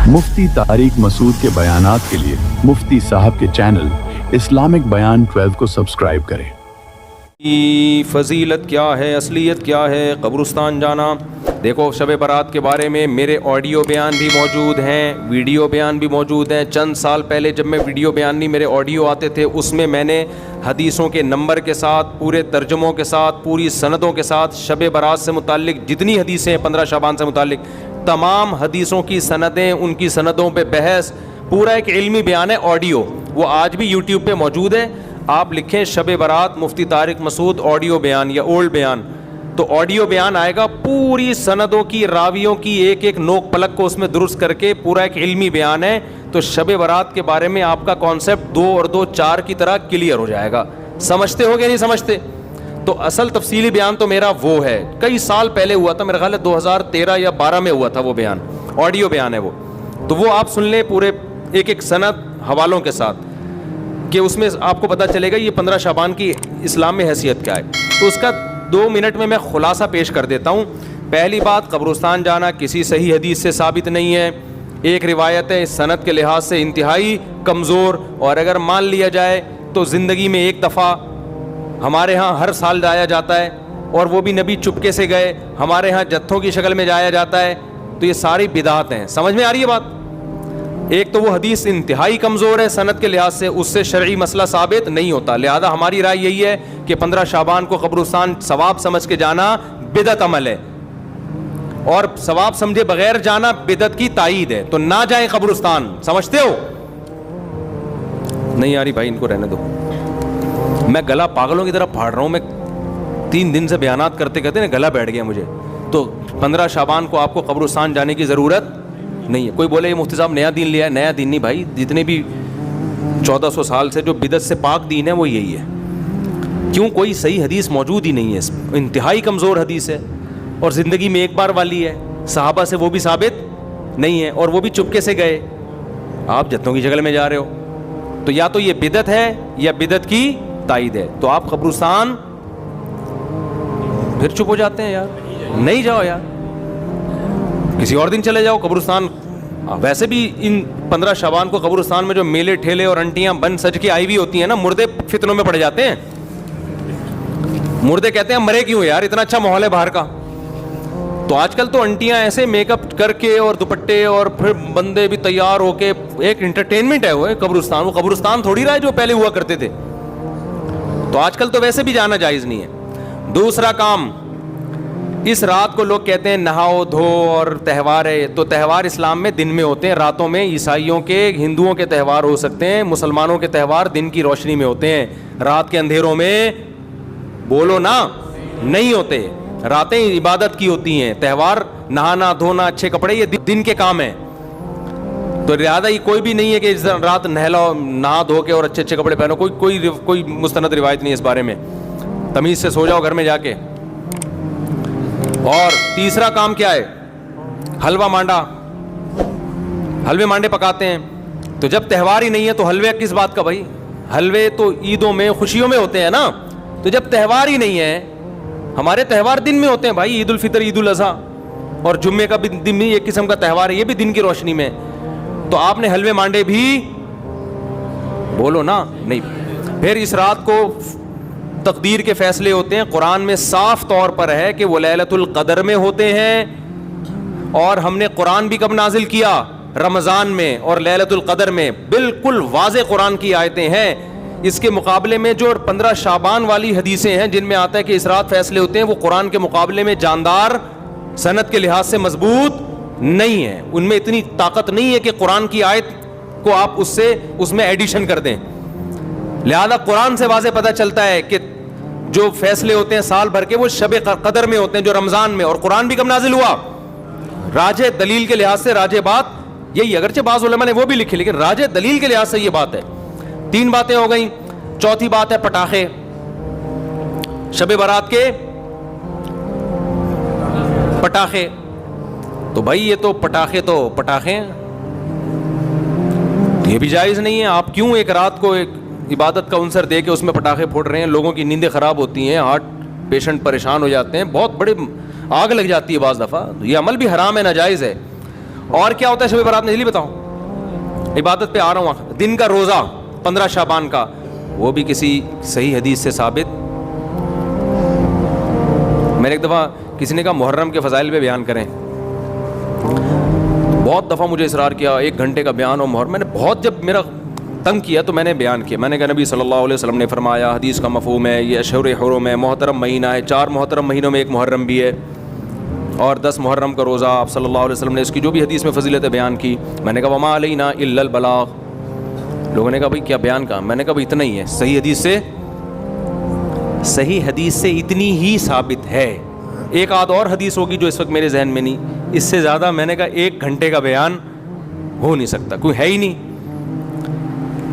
मुफ्ती तारिक मसूद के बयानात के लिए मुफ्ती साहब के चैनल इस्लामिक बयान 12 को सब्सक्राइब करें। फ़जीलत क्या है, असलियत क्या है कब्रिस्तान जाना। देखो, शब बारात के बारे में मेरे ऑडियो बयान भी मौजूद हैं, वीडियो बयान भी मौजूद हैं। चंद साल पहले जब मैं वीडियो बयान नहीं, मेरे ऑडियो आते थे, उसमें मैंने हदीसों के नंबर के साथ, पूरे तर्जुमों के साथ, पूरी सनदों के साथ शब बारात से मुताल्लिक जितनी हदीसें हैं 15 शाबान से मुताल्लिक तमाम हदीसों की सनदें, उनकी सनदों पे बहस, पूरा एक इल्मी बयान है ऑडियो। वो आज भी यूट्यूब पे मौजूद है। आप लिखें शब बारात मुफ्ती तारिक मसूद ऑडियो बयान या ओल्ड बयान, तो ऑडियो बयान आएगा। पूरी सनदों की, रावियों की एक एक नोक पलक को उसमें दुरुस्त करके पूरा एक इल्मी बयान है। तो शब बारात के बारे में आपका कॉन्सेप्ट 2 और 2 4 की तरह क्लियर हो जाएगा। समझते हो कि नहीं समझते? तो असल तफसीली बयान तो मेरा वो है, कई साल पहले हुआ था, मेरा ख्याल है 2013 या 12 में हुआ था वो बयान, ऑडियो बयान है वो। तो वो आप सुन लें पूरे एक एक सनद हवालों के साथ, कि उसमें आपको पता चलेगा ये 15 शाबान की इस्लाम में हैसियत क्या है। तो उसका 2 मिनट में मैं खुलासा पेश कर देता हूँ। पहली बात, कब्रिस्तान जाना किसी सही हदीस से साबित नहीं है। एक रिवायत है, इस सनद के लिहाज से इंतहाई कमज़ोर, और अगर मान लिया जाए तो ज़िंदगी में एक दफ़ा, हमारे यहाँ हर साल जाया जाता है, और वो भी नबी चुपके से गए, हमारे यहाँ जत्थों की शक्ल में जाया जाता है। तो ये सारी बिदात हैं। समझ में आ रही है बात? एक तो वो हदीस इंतहाई कमज़ोर है सनद के लिहाज से, उससे शरई मसला साबित नहीं होता। लिहाजा हमारी राय यही है कि 15 शाबान को कब्रिस्तान सवाब समझ के जाना बिदत अमल है, और सवाब समझे बगैर जाना बिदत की तायीद है। तो ना जाएं कब्रिस्तान। समझते हो? नहीं आ रही भाई, इनको रहने दो। मैं गला पागलों की तरह फाड़ रहा हूँ। मैं 3 दिन से बयानात करते करते ना गला बैठ गया मुझे। तो 15 शाबान को आपको कब्रिस्तान जाने की ज़रूरत नहीं है। कोई बोले ये मुफ्ती साहब नया दीन लिया है, नया दीन नहीं भाई। जितने भी 1400 साल से जो बिदत से पाक दीन है वो यही है। क्यों? कोई सही हदीस मौजूद ही नहीं है, इंतहाई कमज़ोर हदीस है, और ज़िंदगी में एक बार वाली है। सहाबा से वो भी साबित नहीं है, और वो भी चुपके से गए। आप जत्थों की शक्ल में जा रहे हो। तो या तो ये बिदत है या बिदत की तायीद है। तो आप कब्रिस्तान फिर चुप हो जाते हैं यार, नहीं जाओ यार, किसी और दिन चले जाओ कब्रिस्तान। वैसे भी इन 15 शाबान को कब्रिस्तान में जो मेले ठेले और अंटियां बन सज के आई हुई होती हैं ना, मुर्दे फितनों में पड़ जाते हैं। मुर्दे कहते हैं मरे क्यों यार, इतना अच्छा माहौल है बाहर का। तो आजकल तो अंटियां ऐसे मेकअप करके और दुपट्टे, और फिर बंदे भी तैयार होके, एक इंटरटेनमेंट है वो कब्रिस्तान। वो कब्रिस्तान थोड़ी रहा है जो पहले हुआ करते थे। तो आजकल तो वैसे भी जाना जायज़ नहीं है। दूसरा काम, इस रात को लोग कहते हैं नहाओ धो और त्यौहार है। तो त्यौहार इस्लाम में दिन में होते हैं, रातों में। ईसाइयों के, हिंदुओं के त्यौहार हो सकते हैं, मुसलमानों के त्यौहार दिन की रोशनी में होते हैं। रात के अंधेरों में बोलो ना, नहीं होते। रातें इबादत की होती हैं। त्यौहार नहाना धोना, अच्छे कपड़े, ये दिन के काम हैं। तो लिहाजा ये कोई भी नहीं है कि इस रात नहा धो के और अच्छे अच्छे कपड़े पहनो। कोई मुस्तनद रिवायत नहीं है इस बारे में। तमीज़ से सो जाओ घर में जाके। और तीसरा काम क्या है? हलवा मांडा, हलवे मांडे पकाते हैं। तो जब त्यौहार ही नहीं है तो हलवे किस बात का भाई? हलवे तो ईदों में, खुशियों में होते हैं ना। तो जब त्यौहार ही नहीं है, हमारे त्यौहार दिन में होते हैं भाई। ईद उल फितर, ईद उल अज़हा और जुम्मे का भी दिन में एक किस्म का त्यौहार है, ये भी दिन की रोशनी में। तो आपने हलवे मांडे भी बोलो ना, नहीं। फिर इस रात को तकदीर के फैसले होते हैं। कुरान में साफ तौर पर है कि वो लैलतुल क़द्र में होते हैं। और हमने कुरान भी कब नाजिल किया? रमज़ान में और लैलतुल क़द्र में। बिल्कुल वाज़े कुरान की आयतें हैं। इसके मुकाबले में जो 15 शाबान वाली हदीसें हैं जिनमें आता है कि इस रात फैसले होते हैं, वो कुरान के मुकाबले में जानदार, सनद के लिहाज से मजबूत नहीं है। उनमें इतनी ताकत नहीं है कि कुरान की आयत को आप उसमें एडिशन कर दें। लिहाजा कुरान से वाज़े पता चलता है कि जो फैसले होते हैं साल भर के, वो शब क़द्र में होते हैं, जो रमज़ान में। और कुरान भी कब नाजिल हुआ? राजे दलील के लिहाज से राजे बात यही, अगरचे बाज़ उलमा ने वो भी लिखी, लेकिन राजे दलील के लिहाज से ये बात है। 3 बातें हो गई। चौथी बात है पटाखे। शब बारात के पटाखे, तो भाई ये तो पटाखे ये भी जायज़ नहीं है। आप क्यों एक रात को एक इबादत का उनसर दे के उसमें पटाखे फोड़ रहे हैं? लोगों की नींदें ख़राब होती हैं, हार्ट पेशेंट परेशान हो जाते हैं, बहुत बड़े आग लग जाती है बाज़ दफ़ा। ये अमल भी हराम है, नाजायज़ है। اور کیا ہوتا ہے شب برات میں جلدی بتاؤ, عبادت پہ آ رہا ہوں. دن کا روزہ 15 شعبان کا, وہ بھی کسی صحیح حدیث سے ثابت. میں نے ایک دفعہ کسی نے کہا محرم کے فضائل پہ بیان کریں, بہت دفعہ مجھے اصرار کیا 1 گھنٹے کا بیان ہو محرم. میں نے بہت جب میرا تنگ کیا تو میں نے بیان کیا. میں نے کہا نبی صلی اللہ علیہ وسلم نے فرمایا, حدیث کا مفہوم ہے یہ اشہر حرم ہے, محترم مہینہ ہے, 4 محترم مہینوں میں 1 محرم بھی ہے, اور 10 محرم کا روزہ. آپ صلی اللہ علیہ وسلم نے اس کی جو بھی حدیث میں فضیلت بیان کی. میں نے کہا وما علینا الا البلاغ. لوگوں نے کہا بھائی کیا بیان کا؟ میں نے کہا بھائی اتنا ہی ہے, صحیح حدیث سے اتنی ہی ثابت ہے. ایک آدھ اور حدیث ہوگی جو اس وقت میرے ذہن میں نہیں, اس سے زیادہ میں نے کہا 1 گھنٹے کا بیان ہو نہیں سکتا, کوئی ہے ہی نہیں.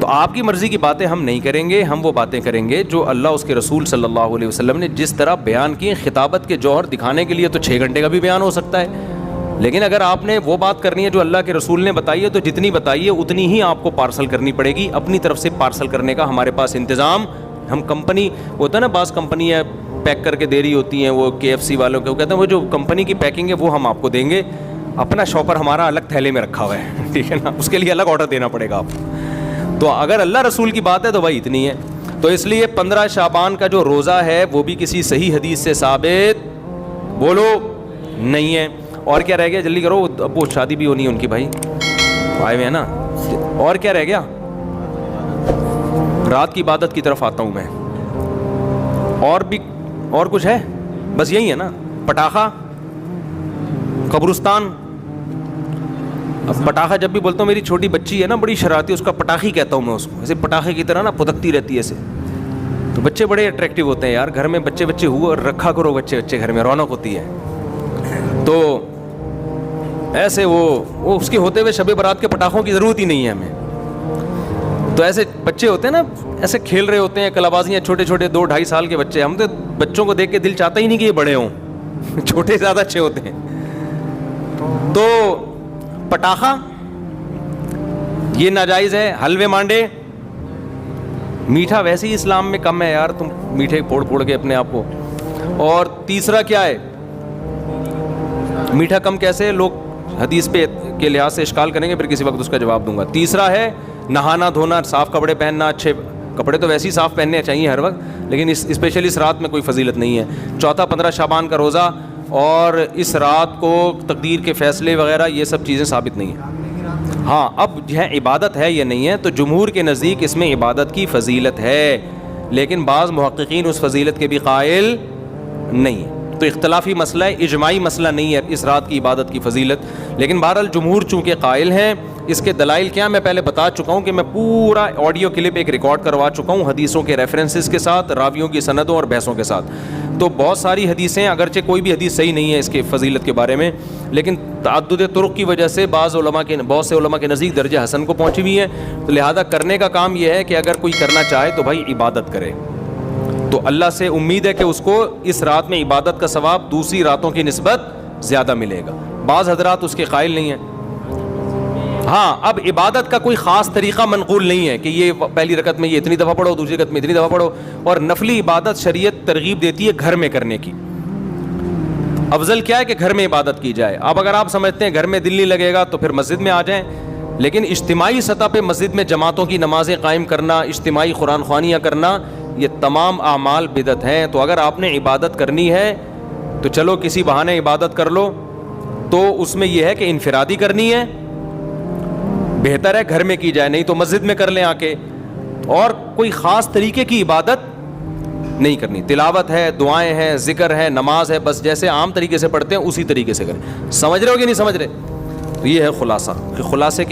تو آپ کی مرضی کی باتیں ہم نہیں کریں گے, ہم وہ باتیں کریں گے جو اللہ اس کے رسول صلی اللہ علیہ وسلم نے جس طرح بیان کی. خطابت کے جوہر دکھانے کے لیے تو 6 گھنٹے کا بھی بیان ہو سکتا ہے, لیکن اگر آپ نے وہ بات کرنی ہے جو اللہ کے رسول نے بتائی ہے تو جتنی بتائی ہے اتنی ہی آپ کو پارسل کرنی پڑے گی. اپنی طرف سے پارسل کرنے کا ہمارے پاس انتظام, ہم کمپنی ہوتا ہے نا, بعض کمپنی ہے پیک کر کے دے رہی ہوتی ہیں, وہ KFC والوں کے, وہ کہتے ہیں وہ جو کمپنی کی پیکنگ ہے وہ ہم آپ کو دیں گے, اپنا شاپر ہمارا الگ تھیلے میں رکھا ہوا ہے, ٹھیک ہے نا, اس کے لیے الگ آرڈر دینا پڑے گا آپ. تو اگر اللہ رسول کی بات ہے تو بھائی اتنی ہے. تو اس لیے 15 شعبان کا جو روزہ ہے وہ بھی کسی صحیح حدیث سے ثابت بولو نہیں ہے. اور کیا رہ گیا, جلدی کرو, وہ شادی بھی ہونی ہے ان کی, بھائی آئے ہوئے ہیں نا. اور کیا رہ گیا, رات کی عبادت کی طرف آتا ہوں میں. اور بھی اور کچھ ہے, بس یہی ہے نا, پٹاخہ, قبرستان. اب پٹاخہ جب بھی بولتا ہوں, میری چھوٹی بچی ہے نا بڑی شرارتی, اس کا پٹاخی کہتا ہوں میں اس کو, ایسے پٹاخے کی طرح نا پھدکتی رہتی ہے ایسے. تو بچے بڑے اٹریکٹیو ہوتے ہیں یار, گھر میں بچے ہوا رکھا کرو, بچے گھر میں رونق ہوتی ہے. تو ایسے وہ اس کے ہوتے ہوئے شب برات کے پٹاخوں کی ضرورت ہی نہیں ہے ہمیں. تو ایسے بچے ہوتے ہیں نا, ایسے کھیل رہے ہوتے ہیں کلابازیاں, چھوٹے 2-2.5 سال کے بچے. ہم تو بچوں کو دیکھ کے دل چاہتا ہی نہیں کہ یہ بڑے ہوں, چھوٹے زیادہ اچھے ہوتے ہیں. تو پٹاخہ یہ ناجائز ہے. حلوے مانڈے, میٹھا ویسے ہی اسلام میں کم ہے یار, تم میٹھے پھوڑ کے اپنے آپ کو. اور تیسرا کیا ہے, میٹھا کم کیسے, لوگ حدیث پہ کے لحاظ سے اشکال کریں گے, پھر کسی وقت اس کا جواب دوں گا. تیسرا ہے نہانا دھونا, صاف کپڑے پہننا. اچھے کپڑے تو ویسے ہی صاف پہننے چاہیے ہر وقت, لیکن اسپیشلی اس رات میں کوئی فضیلت نہیں ہے. چوتھا 15 شعبان کا روزہ, اور اس رات کو تقدیر کے فیصلے وغیرہ یہ سب چیزیں ثابت نہیں ہیں. ہاں اب یہ عبادت ہے یا نہیں ہے, تو جمہور کے نزدیک اس میں عبادت کی فضیلت ہے, لیکن بعض محققین اس فضیلت کے بھی قائل نہیں ہیں. تو اختلافی مسئلہ ہے, اجماعی مسئلہ نہیں ہے اس رات کی عبادت کی فضیلت, لیکن بہرحال جمہور چونکہ قائل ہیں. اس کے دلائل کیا میں پہلے بتا چکا ہوں کہ میں پورا آڈیو کلپ ایک ریکارڈ کروا چکا ہوں حدیثوں کے ریفرنسز کے ساتھ, راویوں کی سندوں اور بحثوں کے ساتھ. تو بہت ساری حدیثیں, اگرچہ کوئی بھی حدیث صحیح نہیں ہے اس کے فضیلت کے بارے میں, لیکن تعدد طرق کی وجہ سے بہت سے علماء کے نزدیک درجہ حسن کو پہنچی ہوئی ہیں. تو لہذا کرنے کا کام یہ ہے کہ اگر کوئی کرنا چاہے تو بھائی عبادت کرے, تو اللہ سے امید ہے کہ اس کو اس رات میں عبادت کا ثواب دوسری راتوں کی نسبت زیادہ ملے گا. بعض حضرات اس کے قائل نہیں ہیں. ہاں اب عبادت کا کوئی خاص طریقہ منقول نہیں ہے کہ یہ پہلی رکعت میں یہ اتنی دفعہ پڑھو, دوسری رکعت میں اتنی دفعہ پڑھو. اور نفلی عبادت شریعت ترغیب دیتی ہے گھر میں کرنے کی. افضل کیا ہے کہ گھر میں عبادت کی جائے. اب اگر آپ سمجھتے ہیں گھر میں دل نہیں لگے گا تو پھر مسجد میں آ جائیں, لیکن اجتماعی سطح پہ مسجد میں جماعتوں کی نمازیں قائم کرنا, اجتماعی قرآن خوانیاں کرنا, یہ تمام اعمال بدعت ہیں. تو اگر آپ نے عبادت کرنی ہے تو چلو کسی بہانے عبادت کر لو, تو اس میں یہ ہے کہ انفرادی کرنی ہے, بہتر ہے گھر میں کی جائے, نہیں تو مسجد میں کر لیں آ کے. اور کوئی خاص طریقے کی عبادت نہیں کرنی, تلاوت ہے, دعائیں ہیں, ذکر ہے, نماز ہے, بس جیسے عام طریقے سے پڑھتے ہیں اسی طریقے سے کریں. سمجھ رہے ہو کہ نہیں سمجھ رہے؟ تو یہ ہے خلاصہ, کہ خلاصے